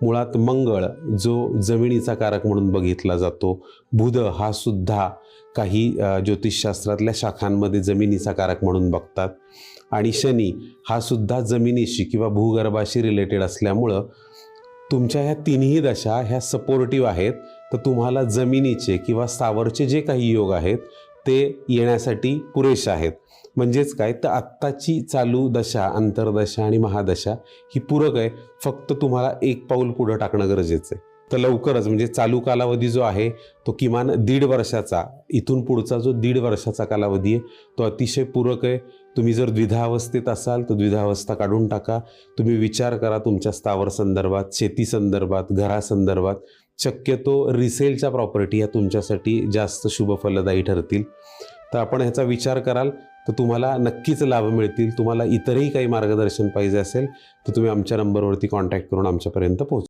मुळात मंगळ जो जमिनीचा कारक म्हणून बघितला जातो, बुध हा सुद्धा काही ज्योतिषशास्त्रातल्या शाखांमध्ये जमिनीचा कारक म्हणून बघतात, आणि शनी हा सुद्धा जमिनीशी किंवा भूगर्भाशी रिलेटेड असल्यामुळं तुमच्या ह्या तिन्ही दशा ह्या सपोर्टिव्ह आहेत. तर तुम्हाला जमिनीचे किंवा स्थावरचे जे काही योग आहेत ते येण्यासाठी पुरेसे आहेत. म्हणजेच काय, तर आत्ताची चालू दशा, अंतर्दशा आणि महादशा ही पूरक आहे. फक्त तुम्हाला एक पाऊल पुढं टाकणं गरजेचं आहे. तर लवकरच म्हणजे चालू कालावधी जो आहे तो किमान 1.5 वर्षाचा, इथून पुढचा जो 1.5 वर्षाचा कालावधी आहे तो अतिशय पूरक आहे. तुम्ही जर द्विधावस्थेत असाल तर द्विधावस्था काढून टाका. तुम्ही विचार करा तुमच्या स्थावर संदर्भात, शेती संदर्भात, घरासंदर्भात. शक्यतो रिसेलच्या प्रॉपर्टी ह्या तुमच्यासाठी जास्त शुभ फलदायी ठरतील. तर आपण ह्याचा विचार कराल तर तुम्हाला नक्कीच लाभ मिळतील. तुम्हाला इतरही काही मार्गदर्शन पाहिजे असेल तर तुम्ही आमच्या नंबरवरती कॉन्टॅक्ट करून आमच्यापर्यंत पोहोचा.